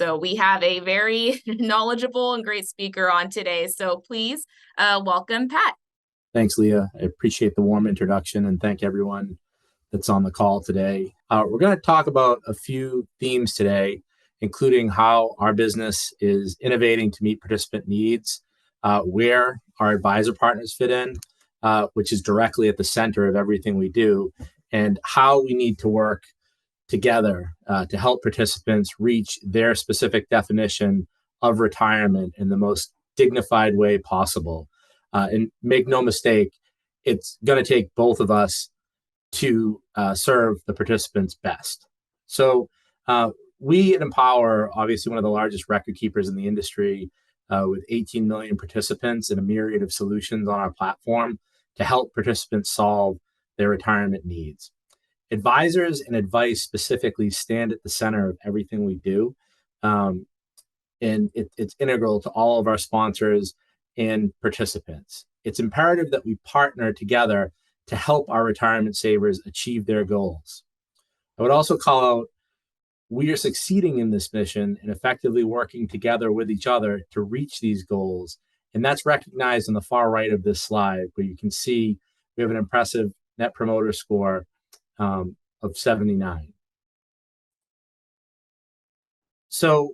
So we have a very knowledgeable and great speaker on today. So please welcome Pat. Thanks, Leah. I appreciate the warm introduction and thank everyone that's on the call today. We're going to talk about a few themes today, including how our business is innovating to meet participant needs, where our advisor partners fit in, which is directly at the center of everything we do, and how we need to work together to help participants reach their specific definition of retirement in the most dignified way possible. And make no mistake, it's going to take both of us to serve the participants best. So we at Empower, obviously one of the largest record keepers in the industry, with 18 million participants and a myriad of solutions on our platform to help participants solve their retirement needs. Advisors and advice specifically stand at the center of everything we do. And it's integral to all of our sponsors and participants. It's imperative that we partner together to help our retirement savers achieve their goals. I would also call out, we are succeeding in this mission and effectively working together with each other to reach these goals. And that's recognized on the far right of this slide, where you can see we have an impressive net promoter score of 79. So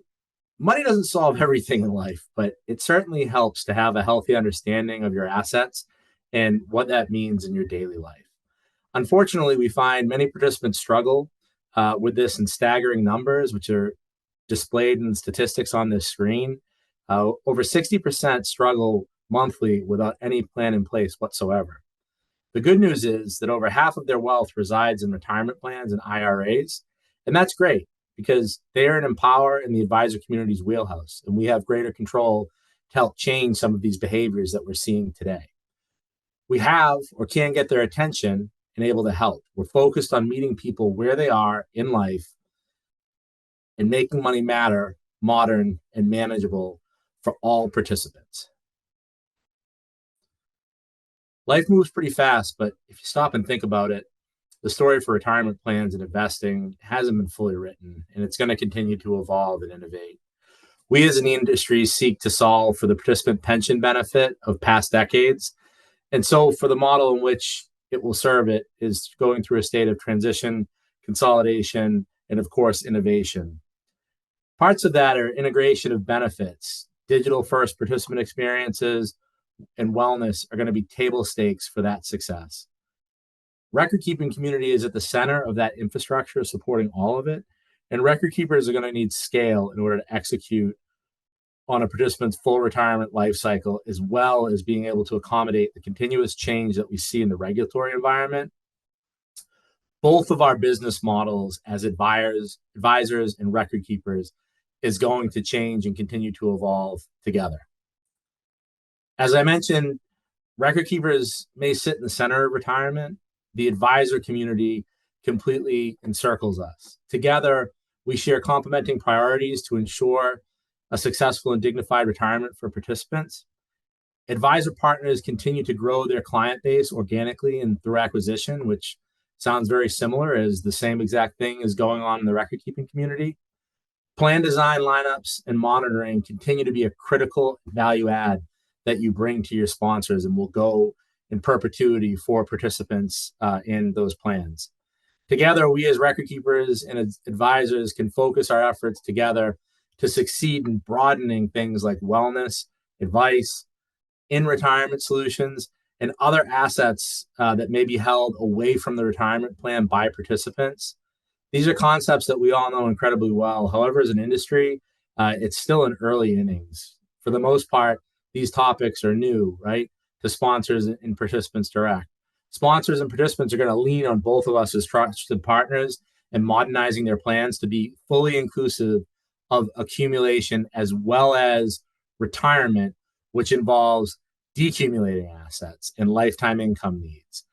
money doesn't solve everything in life, but it certainly helps to have a healthy understanding of your assets and what that means in your daily life. Unfortunately, we find many participants struggle with this in staggering numbers, which are displayed in the statistics on this screen. Over 60% struggle monthly without any plan in place whatsoever. The good news is that over half of their wealth resides in retirement plans and IRAs, and that's great because they are an Empower in the advisor community's wheelhouse, and we have greater control to help change some of these behaviors that we're seeing today. We have or can get their attention and able to help. We're focused on meeting people where they are in life and making money matter, modern, and manageable for all participants. Life moves pretty fast, but if you stop and think about it, the story for retirement plans and investing hasn't been fully written, and it's going to continue to evolve and innovate. We as an industry seek to solve for the participant pension benefit of past decades. And so for the model in which it will serve it is going through a state of transition, consolidation, and of course, innovation. Parts of that are integration of benefits, digital first participant experiences, and wellness are going to be table stakes for that success. Record keeping community is at the center of that infrastructure, supporting all of it. And record keepers are going to need scale in order to execute on a participant's full retirement life cycle, as well as being able to accommodate the continuous change that we see in the regulatory environment. Both of our business models as advisors and record keepers is going to change and continue to evolve together. As I mentioned, record keepers may sit in the center of retirement. The advisor community completely encircles us. Together, we share complementing priorities to ensure a successful and dignified retirement for participants. Advisor partners continue to grow their client base organically and through acquisition, which sounds very similar as the same exact thing is going on in the record keeping community. Plan design, lineups, and monitoring continue to be a critical value add that you bring to your sponsors and will go in perpetuity for participants in those plans. Together, we as record keepers and advisors can focus our efforts together to succeed in broadening things like wellness, advice, in retirement solutions, and other assets that may be held away from the retirement plan by participants. These are concepts that we all know incredibly well. However, as an industry, it's still in early innings. For the most part, these topics are new, right, to sponsors and participants direct. Sponsors and participants are going to lean on both of us as trusted partners and modernizing their plans to be fully inclusive of accumulation as well as retirement, which involves decumulating assets and lifetime income needs.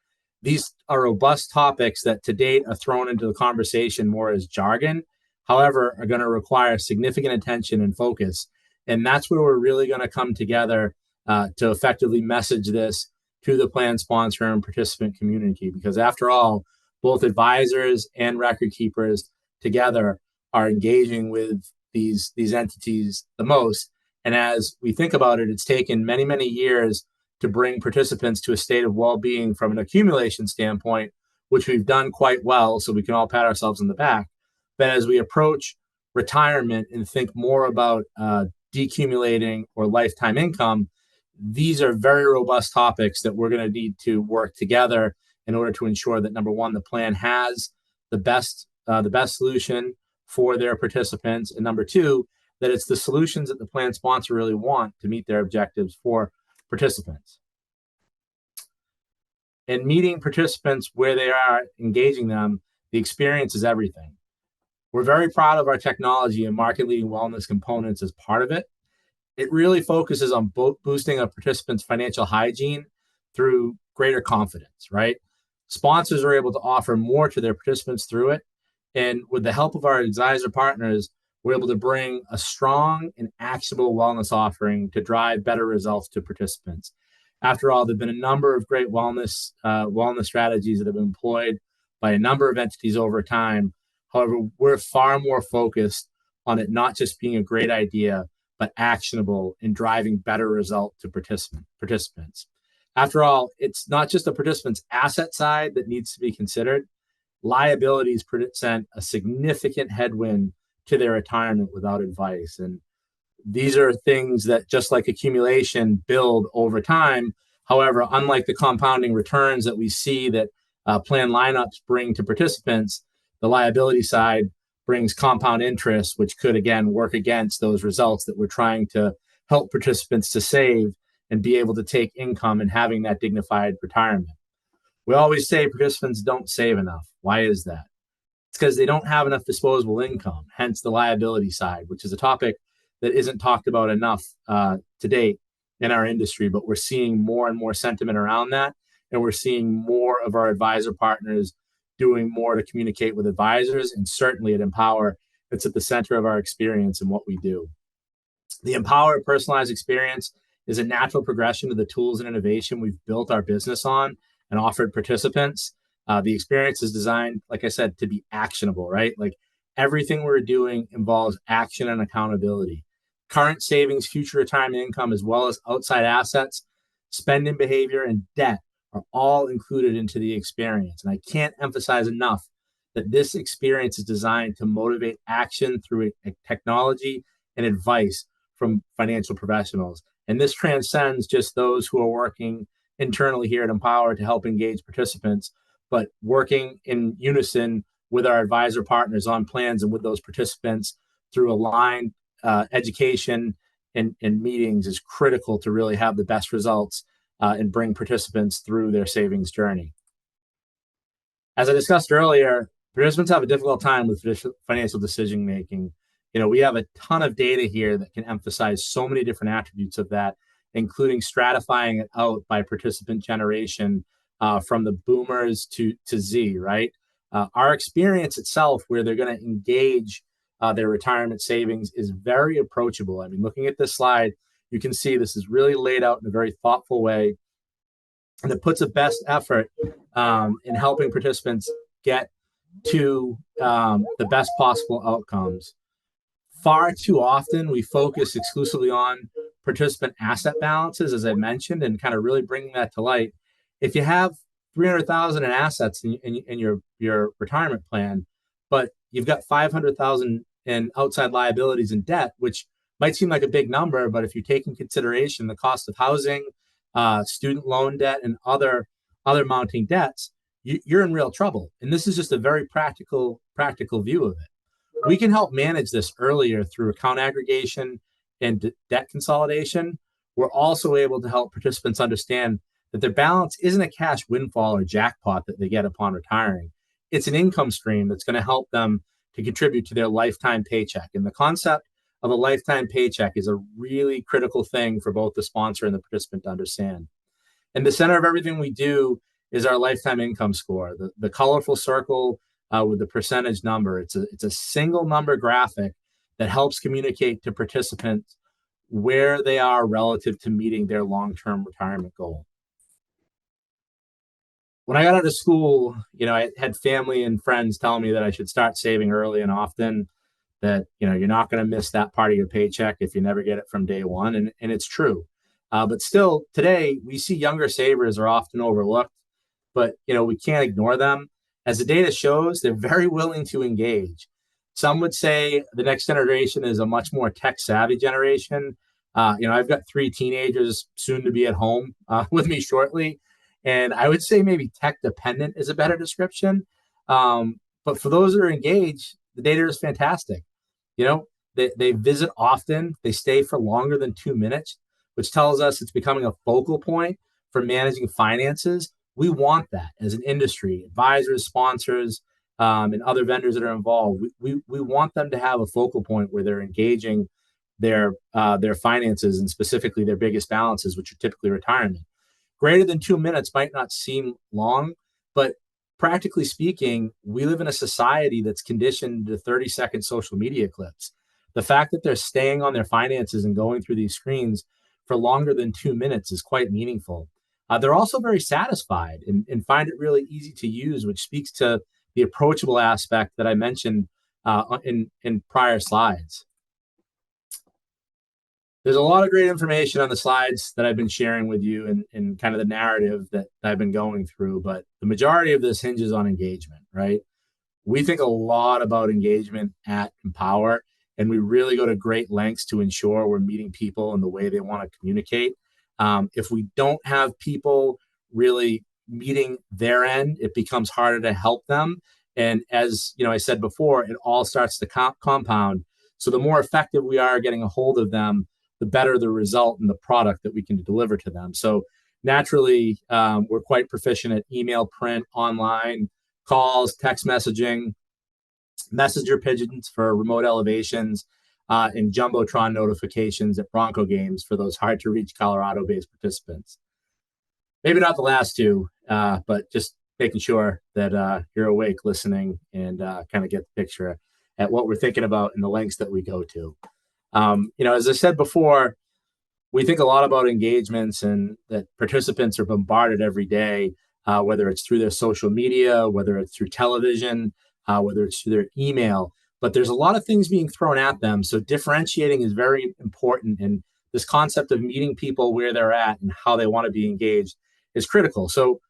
These are robust topics that to date are thrown into the conversation more as jargon, however, are going to require significant attention and focus. And that's where we're really going to come together to effectively message this to the plan sponsor and participant community. Because after all, both advisors and record keepers together are engaging with these entities the most. And as we think about it, it's taken many, many years to bring participants to a state of well-being from an accumulation standpoint, which we've done quite well, so we can all pat ourselves on the back. But as we approach retirement and think more about decumulating or lifetime income, these are very robust topics that we're going to need to work together in order to ensure that, number one, the plan has the best solution for their participants, and number two, that it's the solutions that the plan sponsor really want to meet their objectives for participants. And meeting participants where they are, engaging them, the experience is everything. We're very proud of our technology and market-leading wellness components as part of it. It really focuses on boosting a participant's financial hygiene through greater confidence, right? Sponsors are able to offer more to their participants through it. And with the help of our advisor partners, we're able to bring a strong and actionable wellness offering to drive better results to participants. After all, there have been a number of great wellness strategies that have been employed by a number of entities over time. However, we're far more focused on it not just being a great idea, but actionable in driving better result to participants. After all, it's not just the participant's asset side that needs to be considered. Liabilities present a significant headwind to their retirement without advice. And these are things that, just like accumulation, build over time. However, unlike the compounding returns that we see that plan lineups bring to participants, the liability side brings compound interest, which could, again, work against those results that we're trying to help participants to save and be able to take income and having that dignified retirement. We always say participants don't save enough. Why is that? It's because they don't have enough disposable income, hence the liability side, which is a topic that isn't talked about enough to date in our industry, but we're seeing more and more sentiment around that. And we're seeing more of our advisor partners doing more to communicate with advisors, and certainly at Empower, it's at the center of our experience and what we do. The Empower personalized experience is a natural progression of the tools and innovation we've built our business on and offered participants. The experience is designed, like I said, to be actionable, right? Like everything we're doing involves action and accountability. Current savings, future retirement income, as well as outside assets, spending behavior, and debt are all included into the experience. And I can't emphasize enough that this experience is designed to motivate action through technology and advice from financial professionals. And this transcends just those who are working internally here at Empower to help engage participants, but working in unison with our advisor partners on plans and with those participants through aligned education and meetings is critical to really have the best results and bring participants through their savings journey. As I discussed earlier, participants have a difficult time with financial decision making. We have a ton of data here that can emphasize so many different attributes of that, including stratifying it out by participant generation from the boomers to Z, right? Our experience itself, where they're going to engage their retirement savings, is very approachable. I mean, looking at this slide, you can see this is really laid out in a very thoughtful way, and it puts a best effort in helping participants get to the best possible outcomes. Far too often, we focus exclusively on participant asset balances, as I mentioned, and kind of really bringing that to light. If you have 300,000 in assets in your retirement plan, but you've got 500,000 in outside liabilities and debt, which might seem like a big number, but if you take in consideration the cost of housing, student loan debt, and other mounting debts, you're in real trouble. And this is just a very practical view of it. We can help manage this earlier through account aggregation and debt consolidation. We're also able to help participants understand that their balance isn't a cash windfall or jackpot that they get upon retiring. It's an income stream that's going to help them to contribute to their lifetime paycheck. And the concept of a lifetime paycheck is a really critical thing for both the sponsor and the participant to understand. And the center of everything we do is our lifetime income score, the colorful circle with the percentage number. It's a single number graphic that helps communicate to participants where they are relative to meeting their long-term retirement goal. When I got out of school, I had family and friends telling me that I should start saving early and often, that you're not going to miss that part of your paycheck if you never get it from day one, and it's true. But still, today we see younger savers are often overlooked, but we can't ignore them. As the data shows, they're very willing to engage. Some would say the next generation is a much more tech savvy generation. I've got 3 teenagers soon to be at home with me shortly, and I would say maybe tech dependent is a better description. But for those that are engaged, the data is fantastic. They visit often, they stay for longer than 2 minutes, which tells us it's becoming a focal point for managing finances. We want that as an industry, advisors, sponsors, and other vendors that are involved. We want them to have a focal point where they're engaging their finances, and specifically their biggest balances, which are typically retirement. Greater than 2 minutes might not seem long, but practically speaking, we live in a society that's conditioned to 30-second social media clips. The fact that they're staying on their finances and going through these screens for longer than 2 minutes is quite meaningful. They're also very satisfied and find it really easy to use, which speaks to the approachable aspect that I mentioned in prior slides. There's a lot of great information on the slides that I've been sharing with you and kind of the narrative that I've been going through, but the majority of this hinges on engagement, right? We think a lot about engagement at Empower, and we really go to great lengths to ensure we're meeting people in the way they want to communicate. If we don't have people really meeting their end, it becomes harder to help them. And as I said before, it all starts to compound. So the more effective we are getting a hold of them, the better the result and the product that we can deliver to them. So naturally, we're quite proficient at email, print, online, calls, text messaging, messenger pigeons for remote elevations, and Jumbotron notifications at Bronco games for those hard to reach Colorado-based participants. Maybe not the last two, but just making sure that you're awake, listening, and kind of get the picture at what we're thinking about and the lengths that we go to. As I said before, we think a lot about engagements and that participants are bombarded every day, whether it's through their social media, whether it's through television, whether it's through their email. But there's a lot of things being thrown at them. So differentiating is very important. And this concept of meeting people where they're at and how they want to be engaged is critical. So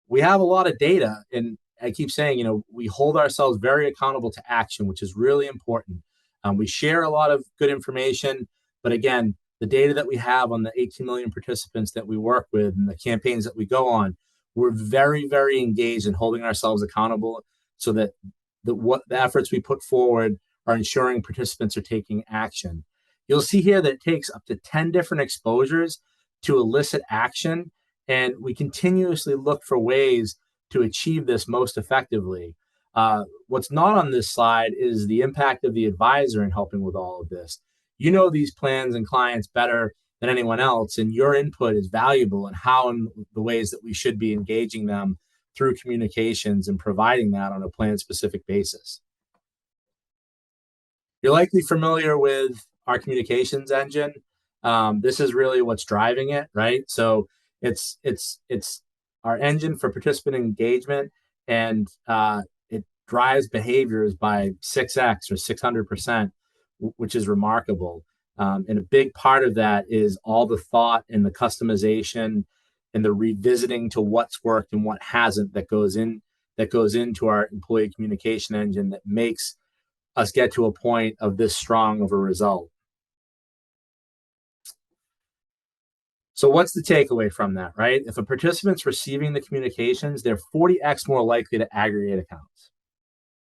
we have a lot of data. And I keep saying, we hold ourselves very accountable to action, which is really important. We share a lot of good information. But again, the data that we have on the 18 million participants that we work with and the campaigns that we go on, we're very, very engaged in holding ourselves accountable so that the efforts we put forward are ensuring participants are taking action. You'll see here that it takes up to 10 different exposures to elicit action, and we continuously look for ways to achieve this most effectively. What's not on this slide is the impact of the advisor in helping with all of this. These plans and clients better than anyone else, and your input is valuable in how and the ways that we should be engaging them through communications and providing that on a plan-specific basis. You're likely familiar with our communications engine. This is really what's driving it, right? So it's our engine for participant engagement, and it drives behaviors by 6x or 600%, which is remarkable. And a big part of that is all the thought and the customization and the revisiting to what's worked and what hasn't that goes into our employee communication engine that makes us get to a point of this strong of a result. So what's the takeaway from that, right? If a participant's receiving the communications, they're 40x more likely to aggregate accounts.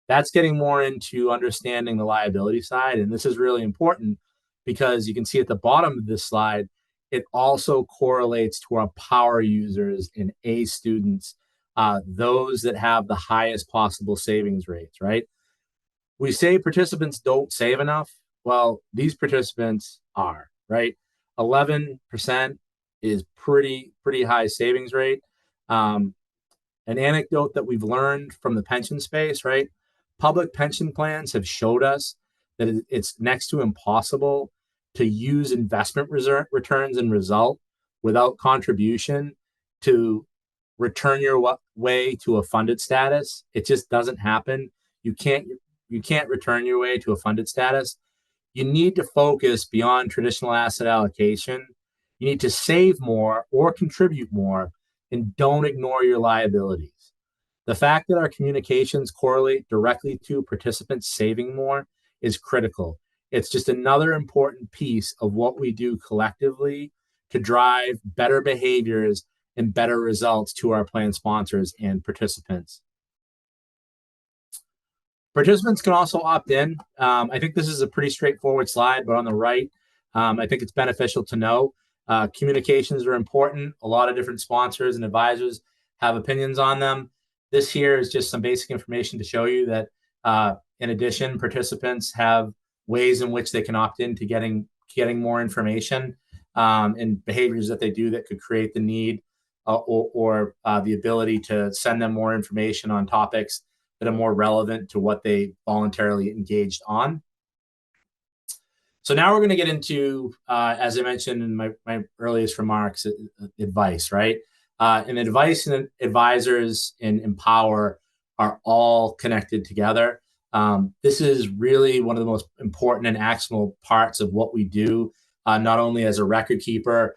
That's getting more into understanding the liability side. And this is really important because you can see at the bottom of this slide, it also correlates to our power users and A students, those that have the highest possible savings rates, right? We say participants don't save enough. Well, these participants are, right? 11% is pretty high savings rate. An anecdote that we've learned from the pension space, right? Public pension plans have showed us that it's next to impossible to use investment returns and result without contribution to return your way to a funded status. It just doesn't happen. You can't you can't return your way to a funded status. You need to focus beyond traditional asset allocation. You need to save more or contribute more, and don't ignore your liabilities. The fact that our communications correlate directly to participants saving more is critical. It's just another important piece of what we do collectively to drive better behaviors and better results to our plan sponsors and participants. Participants can also opt in. I think this is a pretty straightforward slide, but on the right, I think it's beneficial to know communications are important. A lot of different sponsors and advisors have opinions on them. This here is just some basic information to show you that, in addition, participants have ways in which they can opt in to getting more information and behaviors that they do that could create the need or the ability to send them more information on topics that are more relevant to what they voluntarily engaged on. So now we're going to get into, as I mentioned in my earliest remarks, advice, right? And advice and advisors and Empower are all connected together. This is really one of the most important and actionable parts of what we do, not only as a record keeper,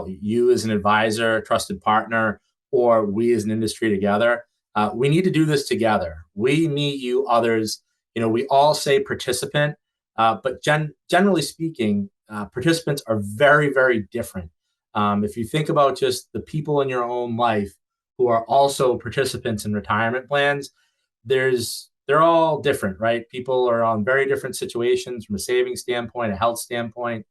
you as an advisor, trusted partner, or we as an industry together. We need to do this together. We, me, you, others, we all say participant, but generally speaking, participants are very, very different. If you think about just the people in your own life who are also participants in retirement plans, they're all different, right? People are on very different situations from a saving standpoint, a health standpoint.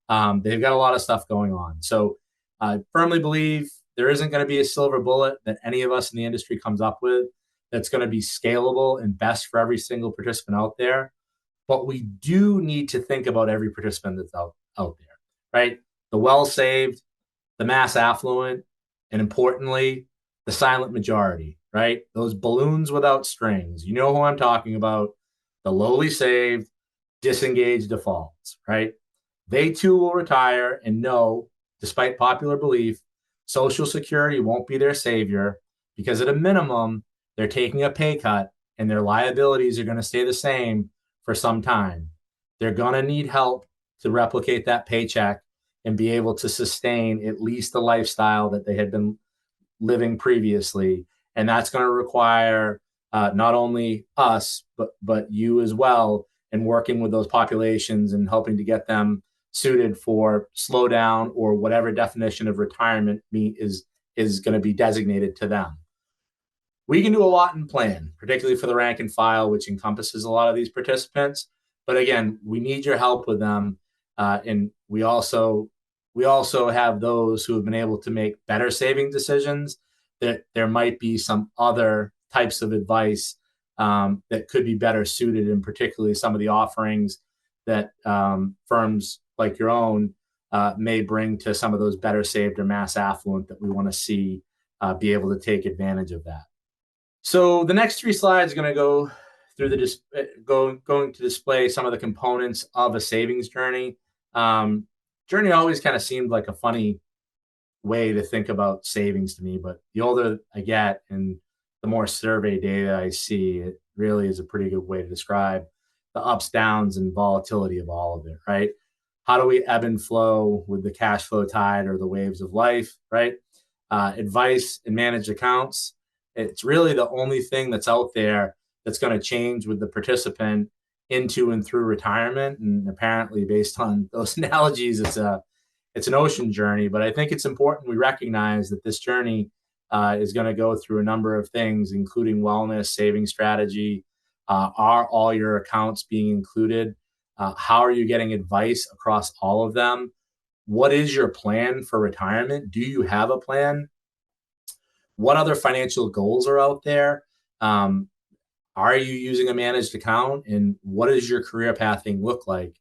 They've got a lot of stuff going on. So I firmly believe there isn't going to be a silver bullet that any of us in the industry comes up with that's going to be scalable and best for every single participant out there. But we do need to think about every participant that's out there, right? The well saved, the mass affluent, and importantly, the silent majority, right? Those balloons without strings. You know who I'm talking about. The lowly saved, disengaged defaults, right? They too will retire and know, despite popular belief, Social Security won't be their savior because at a minimum, they're taking a pay cut and their liabilities are going to stay the same for some time. They're going to need help to replicate that paycheck and be able to sustain at least the lifestyle that they had been living previously. And that's going to require not only us, but you as well, in working with those populations and helping to get them suited for slowdown or whatever definition of retirement is going to be designated to them. We can do a lot in plan, particularly for the rank and file, which encompasses a lot of these participants. But again, we need your help with them. And we also have those who have been able to make better saving decisions. That there might be some other types of advice that could be better suited, and particularly some of the offerings that firms like your own may bring to some of those better saved or mass affluent that we want to see be able to take advantage of that. So the next 3 slides are going to go through going to display some of the components of a savings journey. Journey always kind of seemed like a funny way to think about savings to me, but the older I get and the more survey data I see, it really is a pretty good way to describe the ups, downs, and volatility of all of it, right? How do we ebb and flow with the cash flow tide or the waves of life, right? Advice and managed accounts. It's really the only thing that's out there that's going to change with the participant into and through retirement. And apparently, based on those analogies, it's an ocean journey. But I think it's important we recognize that this journey is going to go through a number of things, including wellness, saving strategy. Are all your accounts being included? How are you getting advice across all of them? What is your plan for retirement? Do you have a plan? What other financial goals are out there? Are you using a managed account? And what does your career pathing look like?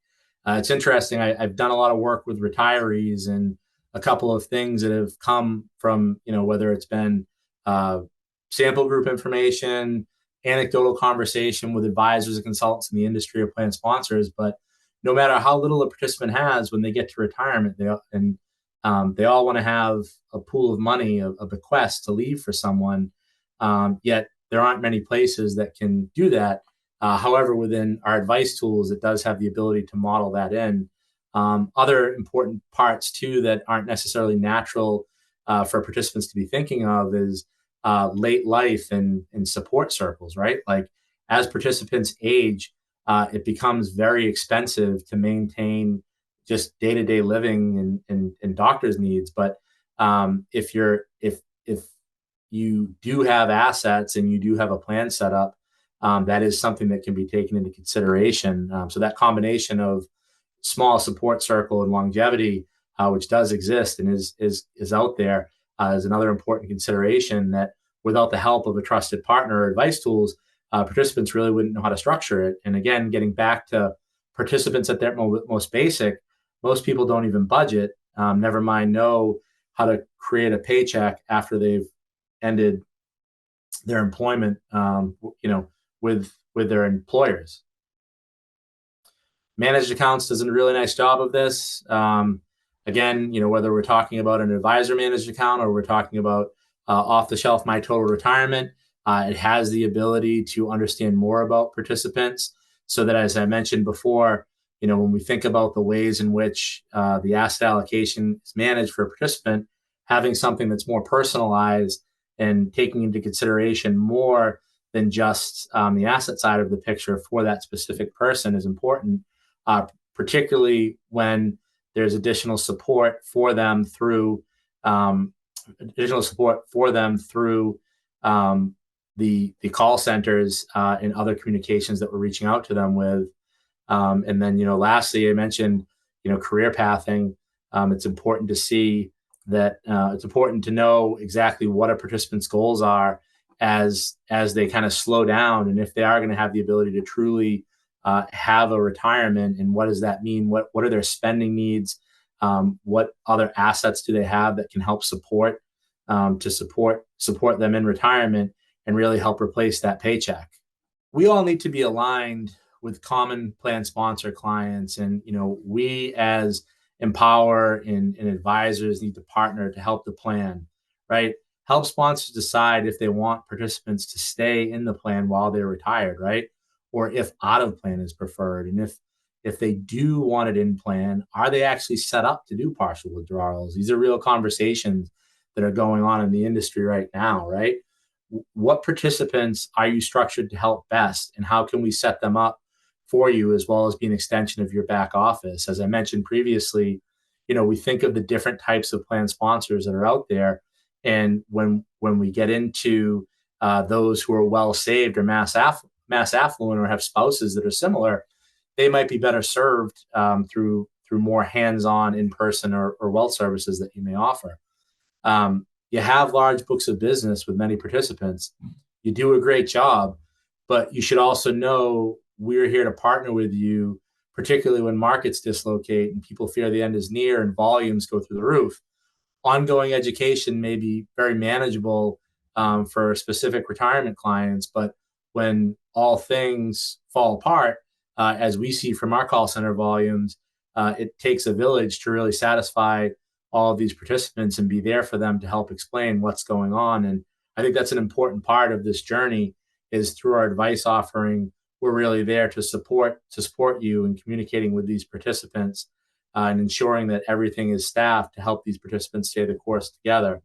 It's interesting. I've done a lot of work with retirees, and a couple of things that have come from, whether it's been sample group information, anecdotal conversation with advisors and consultants in the industry or plan sponsors. But no matter how little a participant has, when they get to retirement, they all want to have a pool of money, a bequest to leave for someone. Yet there aren't many places that can do that. However, within our advice tools, it does have the ability to model that in. Other important parts too that aren't necessarily natural for participants to be thinking of is late life and support circles, right? Like as participants age, it becomes very expensive to maintain just day-to-day living and doctor's needs. But if you do have assets and you do have a plan set up, that is something that can be taken into consideration. So that combination of small support circle and longevity, which does exist and is out there, is another important consideration that without the help of a trusted partner or advice tools, participants really wouldn't know how to structure it. And again, getting back to participants at their most basic, most people don't even budget, never mind know how to create a paycheck after they've ended their employment, with their employers. Managed accounts does a really nice job of this. Again, whether we're talking about an advisor managed account or we're talking about off the shelf My Total Retirement, it has the ability to understand more about participants so that, as I mentioned before, when we think about the ways in which the asset allocation is managed for a participant, having something that's more personalized and taking into consideration more than just the asset side of the picture for that specific person is important, particularly when there's additional support for them through the call centers and other communications that we're reaching out to them with. And then, lastly, I mentioned, career pathing. It's important to see that it's important to know exactly what a participant's goals are as they kind of slow down, and if they are going to have the ability to truly have a retirement, and what does that mean? What are their spending needs? What other assets do they have that can help support them in retirement and really help replace that paycheck? We all need to be aligned with common plan sponsor clients, and we as Empower and advisors need to partner to help the plan, right? Help sponsors decide if they want participants to stay in the plan while they're retired, right? Or if out of plan is preferred. And if they do want it in plan, are they actually set up to do partial withdrawals? These are real conversations that are going on in the industry right now, right? What participants are you structured to help best, and how can we set them up for you as well as be an extension of your back office? As I mentioned previously, we think of the different types of plan sponsors that are out there, and when we get into those who are well saved or mass affluent or have spouses that are similar, they might be better served through more hands-on, in-person or wealth services that you may offer. You have large books of business with many participants. You do a great job, but you should also know we're here to partner with you, particularly when markets dislocate and people fear the end is near and volumes go through the roof. Ongoing education may be very manageable for specific retirement clients, but when all things fall apart, as we see from our call center volumes, it takes a village to really satisfy all of these participants and be there for them to help explain what's going on. And I think that's an important part of this journey, is through our advice offering, we're really there to support you in communicating with these participants and ensuring that everything is staffed to help these participants stay the course together.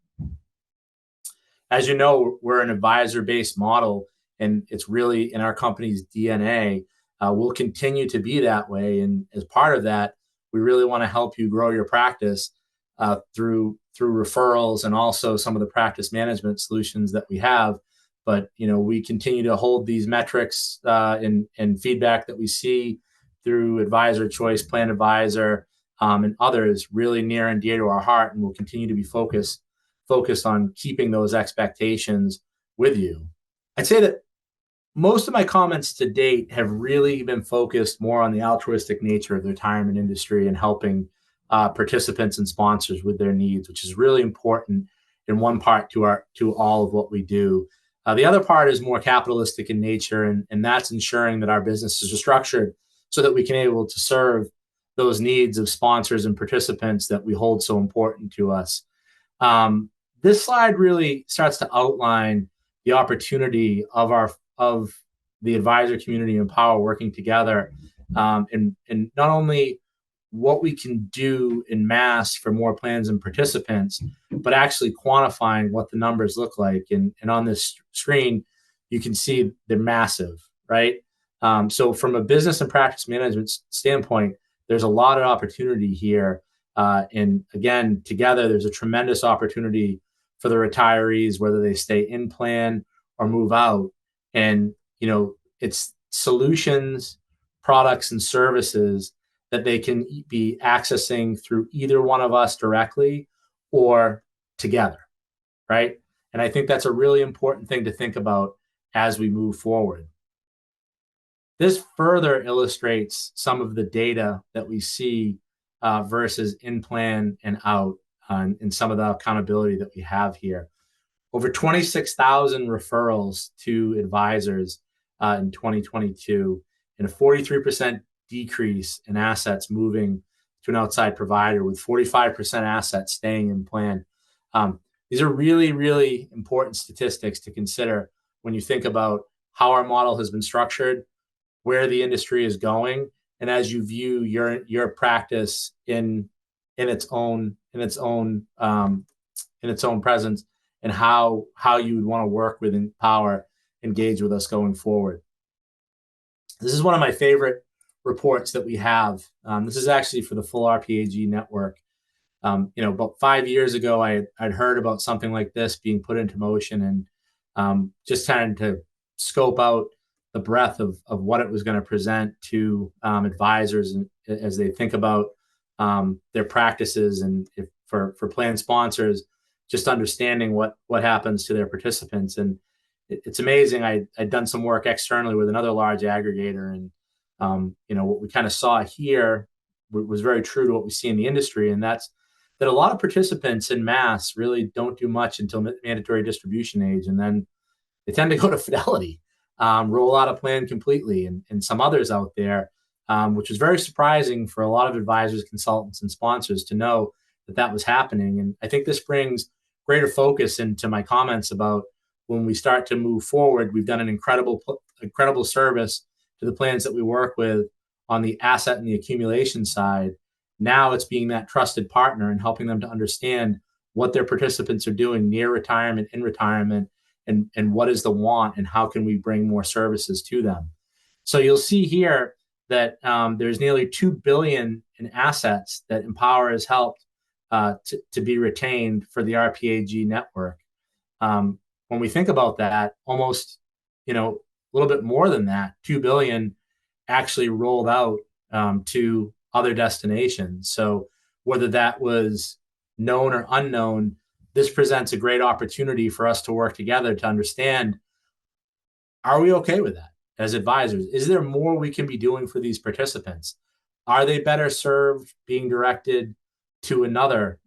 As you know, we're an advisor-based model, and it's really in our company's DNA. We'll continue to be that way. And as part of that, we really want to help you grow your practice through referrals and also some of the practice management solutions that we have. But we continue to hold these metrics and feedback that we see through Advisor Choice, Plan Advisor, and others really near and dear to our heart, and we'll continue to be focused on keeping those expectations with you. I'd say that most of my comments to date have really been focused more on the altruistic nature of the retirement industry and helping participants and sponsors with their needs, which is really important in one part to all of what we do. The other part is more capitalistic in nature, and that's ensuring that our businesses are structured so that we can be able to serve those needs of sponsors and participants that we hold so important to us. This slide really starts to outline the opportunity of the advisor community and Power working together, and not only what we can do in mass for more plans and participants, but actually quantifying what the numbers look like. And on this screen, you can see they're massive, right? So from a business and practice management standpoint, there's a lot of opportunity here. And again, together, there's a tremendous opportunity for the retirees, whether they stay in plan or move out. And, it's solutions, products, and services that they can be accessing through either one of us directly or together, right? And I think that's a really important thing to think about as we move forward. This further illustrates some of the data that we see versus in plan and out, and some of the accountability that we have here. Over 26,000 referrals to advisors in 2022, and a 43% decrease in assets moving to an outside provider, with 45% assets staying in plan. These are really, really important statistics to consider when you think about how our model has been structured, where the industry is going, and as you view your practice in its own presence, and how you would want to work with Empower, engage with us going forward. This is one of my favorite reports that we have. This is actually for the full RPAG network. About 5 years ago, I'd heard about something like this being put into motion, and just trying to scope out the breadth of what it was going to present to advisors, and as they think about their practices, and if for plan sponsors, just understanding what happens to their participants. And it's amazing. I'd done some work externally with another large aggregator, and what we kind of saw here was very true to what we see in the industry, and that's that a lot of participants in mass really don't do much until mandatory distribution age, and then they tend to go to Fidelity, roll out a plan completely, and some others out there, which was very surprising for a lot of advisors, consultants, and sponsors to know that was happening. And I think this brings greater focus into my comments about when we start to move forward. We've done an incredible service to the plans that we work with on the asset and the accumulation side. Now it's being that trusted partner and helping them to understand what their participants are doing near retirement, in retirement, and what is the want, and how can we bring more services to them. So you'll see here that there's nearly $2 billion in assets that Empower has helped to be retained for the RPAG network. When we think about that, almost, a little bit more than that, 2 billion actually rolled out to other destinations. So whether that was known or unknown, this presents a great opportunity for us to work together to understand, are we okay with that as advisors? Is there more we can be doing for these participants? Are they better served being directed to another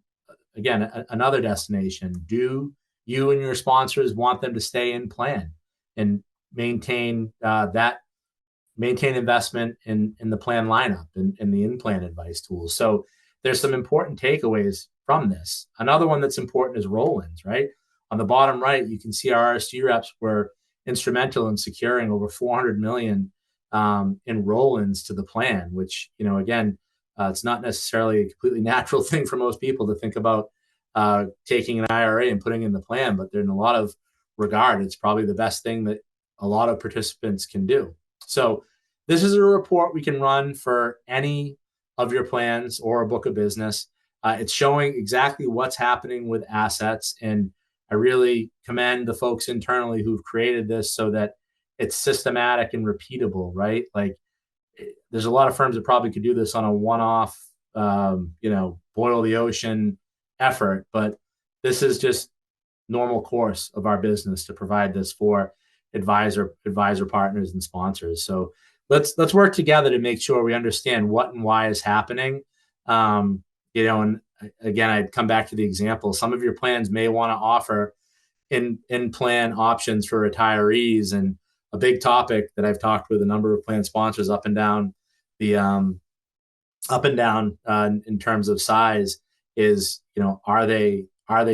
destination? Do you and your sponsors want them to stay in plan and maintain investment in the plan lineup and the in-plan advice tools? So there's some important takeaways from this. Another one that's important is roll-ins, right? On the bottom right, you can see our RSG reps were instrumental in securing over 400 million in roll-ins to the plan, which, again, it's not necessarily a completely natural thing for most people to think about taking an IRA and putting in the plan, but in a lot of regard, it's probably the best thing that a lot of participants can do. So this is a report we can run for any of your plans or a book of business. It's showing exactly what's happening with assets, and I really commend the folks internally who've created this so that it's systematic and repeatable, right? Like, there's a lot of firms that probably could do this on a one-off, boil the ocean effort, but this is just normal course of our business to provide this for advisor partners and sponsors. So let's work together to make sure we understand what and why is happening. And again, I'd come back to the example. Some of your plans may want to offer in plan options for retirees, and a big topic that I've talked with a number of plan sponsors up and down in terms of size is, are they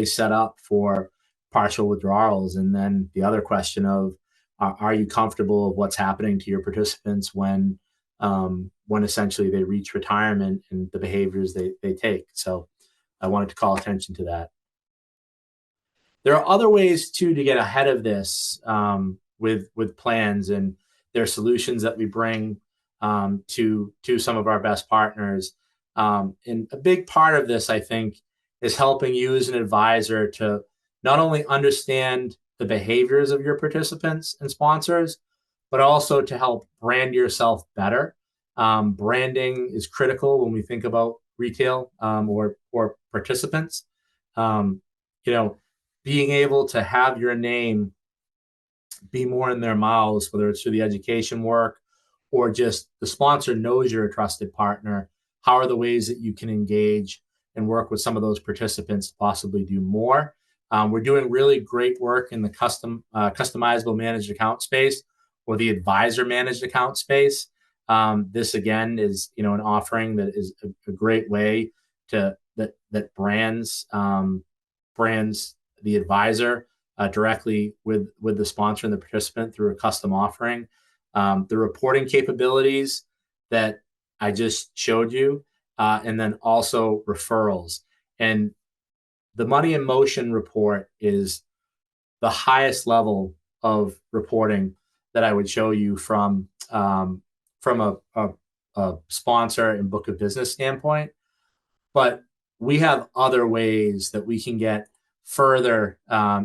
set up for partial withdrawals? And then the other question of, Are you comfortable of what's happening to your participants when essentially they reach retirement and the behaviors they take? So I wanted to call attention to that. There are other ways too to get ahead of this with plans, and there are solutions that we bring to some of our best partners. And a big part of this, I think, is helping you as an advisor to not only understand the behaviors of your participants and sponsors, but also to help brand yourself better. Branding is critical when we think about retail or participants. Um, you know, Being able to have your name be more in their mouths, whether it's through the education work or just the sponsor knows you're a trusted partner. How are the ways that you can engage and work with some of those participants to possibly do more? We're doing really great work in the customizable managed account space or the advisor managed account space. This again is an offering that is a great way to that brands the advisor directly with the sponsor and the participant through a custom offering. The reporting capabilities that I just showed you, and then also referrals. And the Money in Motion report is the highest level of reporting that I would show you from a sponsor and book of business standpoint. But we have other ways that we can get further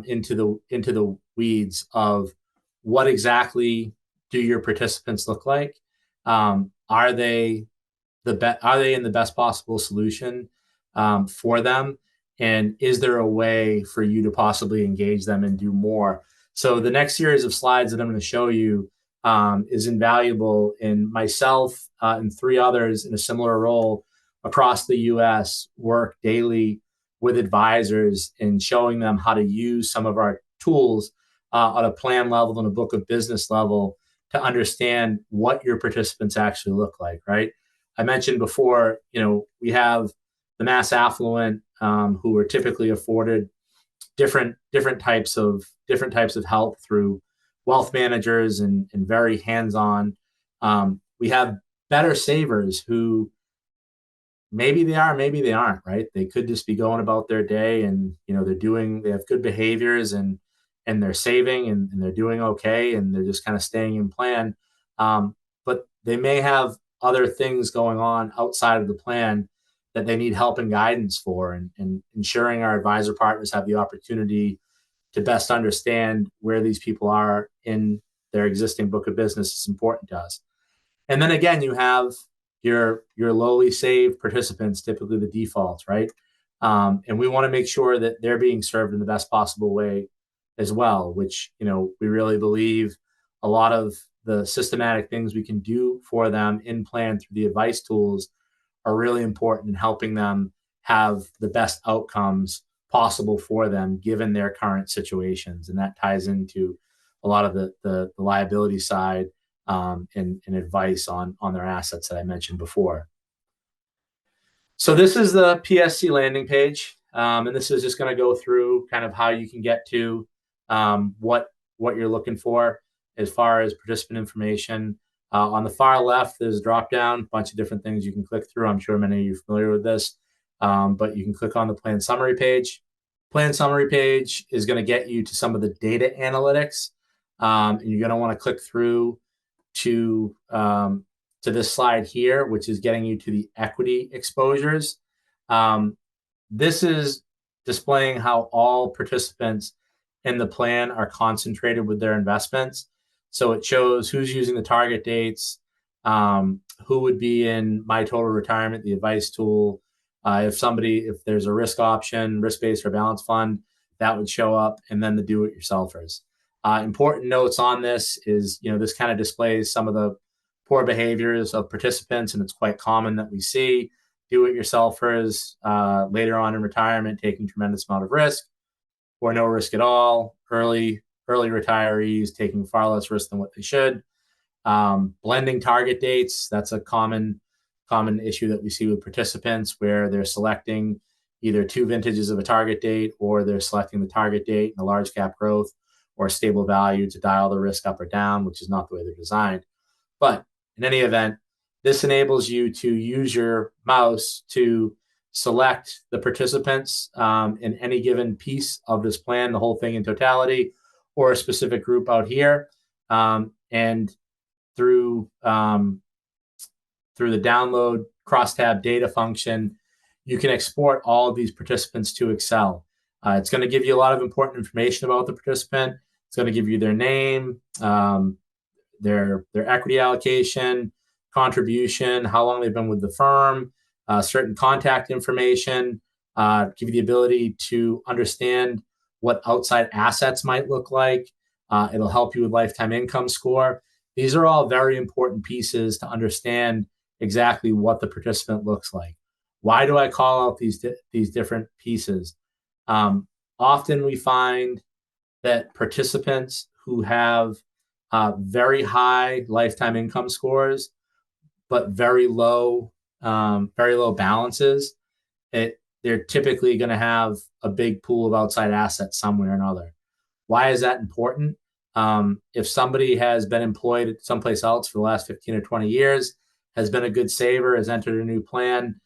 into the weeds of what exactly do your participants look like? Are they are they in the best possible solution for them? And is there a way for you to possibly engage them and do more? So the next series of slides that I'm going to show you is invaluable. And myself and three others in a similar role across the U.S. work daily with advisors and showing them how to use some of our tools on a plan level and a book of business level to understand what your participants actually look like, right? I mentioned before, we have the mass affluent who are typically afforded different types of help through wealth managers and very hands-on. We have better savers who maybe they are, maybe they aren't, right? They could just be going about their day and they have good behaviors and they're saving and they're doing okay and they're just kind of staying in plan. But they may have other things going on outside of the plan that they need help and guidance for, and ensuring our advisor partners have the opportunity to best understand where these people are in their existing book of business is important to us. And then again, you have your lowly saved participants, typically the defaults, right? And we want to make sure that they're being served in the best possible way as well, which we really believe a lot of the systematic things we can do for them in plan through the advice tools are really important in helping them have the best outcomes possible for them given their current situations. And that ties into a lot of the liability side and advice on their assets that I mentioned before. So this is the PSC landing page. And this is just going to go through kind of how you can get to what you're looking for as far as participant information. On the far left, there's a drop down, a bunch of different things you can click through. I'm sure many of you are familiar with this, but you can click on the plan summary page. Plan summary page is going to get you to some of the data analytics. And you're going to want to click through to this slide here, which is getting you to the equity exposures. This is displaying how all participants in the plan are concentrated with their investments. So it shows who's using the target dates, who would be in My Total Retirement, the advice tool. If there's a risk option, risk-based or balance fund, that would show up, and then the do-it-yourselfers. Important notes on this is, this kind of displays some of the poor behaviors of participants, and it's quite common that we see do-it-yourselfers later on in retirement taking tremendous amount of risk or no risk at all, early retirees taking far less risk than what they should. Blending target dates, that's a common issue that we see with participants where they're selecting either two vintages of a target date or they're selecting the target date and the large cap growth or a stable value to dial the risk up or down, which is not the way they're designed. But in any event, this enables you to use your mouse to select the participants in any given piece of this plan, the whole thing in totality, or a specific group out here. And through through the download crosstab data function, you can export all of these participants to Excel. It's going to give you a lot of important information about the participant. It's going to give you their name, their equity allocation, contribution, how long they've been with the firm, certain contact information, give you the ability to understand what outside assets might look like. It'll help you with lifetime income score. These are all very important pieces to understand exactly what the participant looks like. Why do I call out these different pieces? Often we find that participants who have very high lifetime income scores, but very low balances, they're typically going to have a big pool of outside assets somewhere or another. Why is that important? If somebody has been employed someplace else for the last 15 or 20 years, has been a good saver, has entered a new plan,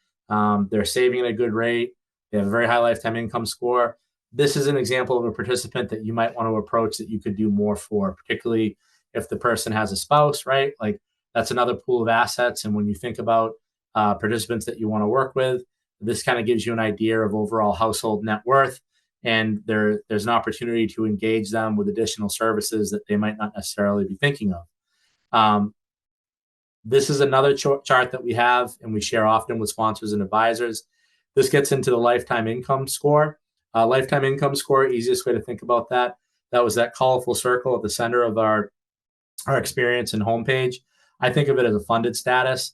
they're saving at a good rate, they have a very high lifetime income score, this is an example of a participant that you might want to approach that you could do more for, particularly if the person has a spouse, right? Like that's another pool of assets. And when you think about participants that you want to work with, this kind of gives you an idea of overall household net worth. And there's an opportunity to engage them with additional services that they might not necessarily be thinking of. This is another chart that we have and we share often with sponsors and advisors. This gets into the lifetime income score. Lifetime income score, easiest way to think about that. That was that colorful circle at the center of our experience and homepage. I think of it as a funded status.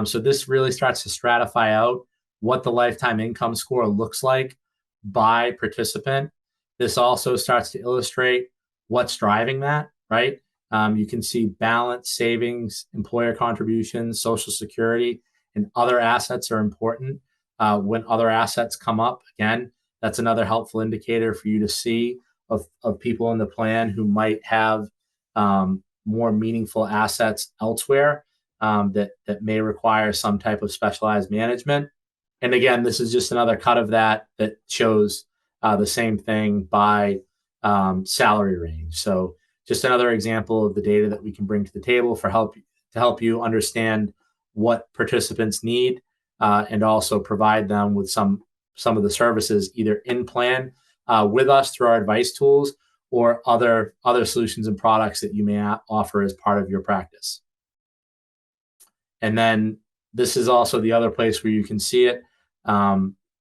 So this really starts to stratify out what the lifetime income score looks like by participant. This also starts to illustrate what's driving that, right? You can see balance, savings, employer contributions, Social Security, and other assets are important. When other assets come up, again, that's another helpful indicator for you to see of people in the plan who might have more meaningful assets elsewhere that may require some type of specialized management. And again, this is just another cut of that shows the same thing by salary range. So just another example of the data that we can bring to the table to help you understand what participants need and also provide them with some of the services either in plan with us through our advice tools or other solutions and products that you may offer as part of your practice. And then this is also the other place where you can see it.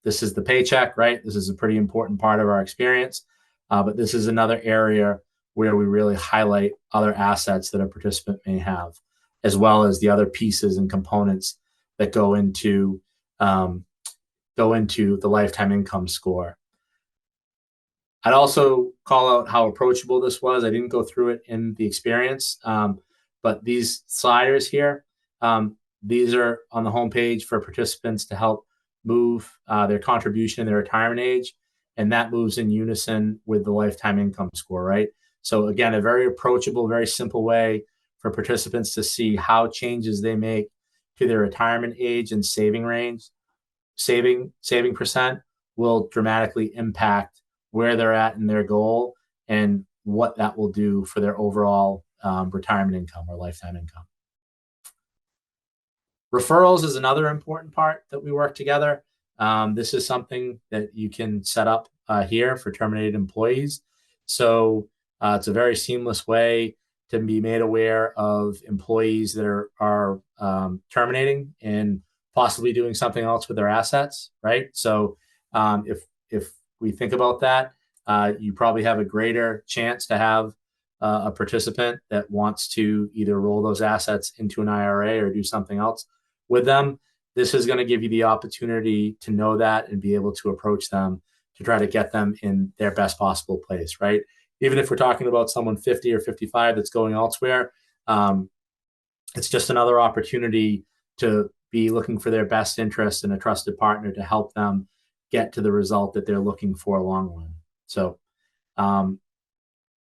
This is the paycheck, right? This is a pretty important part of our experience. But this is another area where we really highlight other assets that a participant may have, as well as the other pieces and components that go into the lifetime income score. I'd also call out how approachable this was. I didn't go through it in the experience, but these sliders here, these are on the homepage for participants to help move their contribution in their retirement age, and that moves in unison with the lifetime income score, right? So again, a very approachable, very simple way for participants to see how changes they make to their retirement age and saving range, saving percent will dramatically impact where they're at in their goal and what that will do for their overall retirement income or lifetime income. Referrals is another important part that we work together. This is something that you can set up here for terminated employees. So it's a very seamless way to be made aware of employees that are terminating and possibly doing something else with their assets, right? So if we think about that, you probably have a greater chance to have a participant that wants to either roll those assets into an IRA or do something else with them. This is going to give you the opportunity to know that and be able to approach them to try to get them in their best possible place, right? Even if we're talking about someone 50 or 55 that's going elsewhere, it's just another opportunity to be looking for their best interest and a trusted partner to help them get to the result that they're looking for long run. So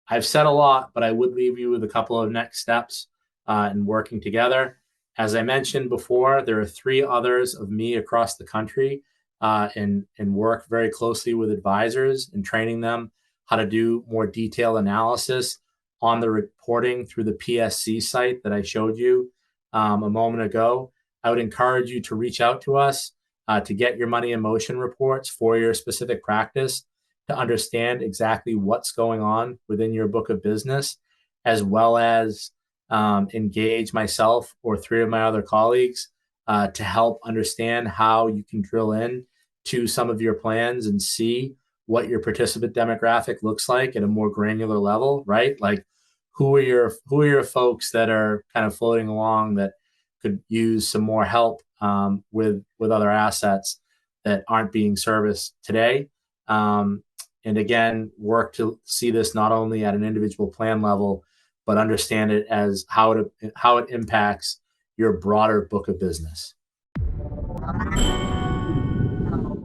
I've said a lot, but I would leave you with a couple of next steps in working together. As I mentioned before, there are three others of me across the country and work very closely with advisors and training them how to do more detailed analysis on the reporting through the PSC site that I showed you a moment ago. I would encourage you to reach out to us to get your money in motion reports for your specific practice to understand exactly what's going on within your book of business, as well as engage myself or three of my other colleagues to help understand how you can drill in to some of your plans and see what your participant demographic looks like at a more granular level, right? Like who are your folks that are kind of floating along that could use some more help with other assets that aren't being serviced today. And again, work to see this not only at an individual plan level, but understand it as how it impacts your broader book of business.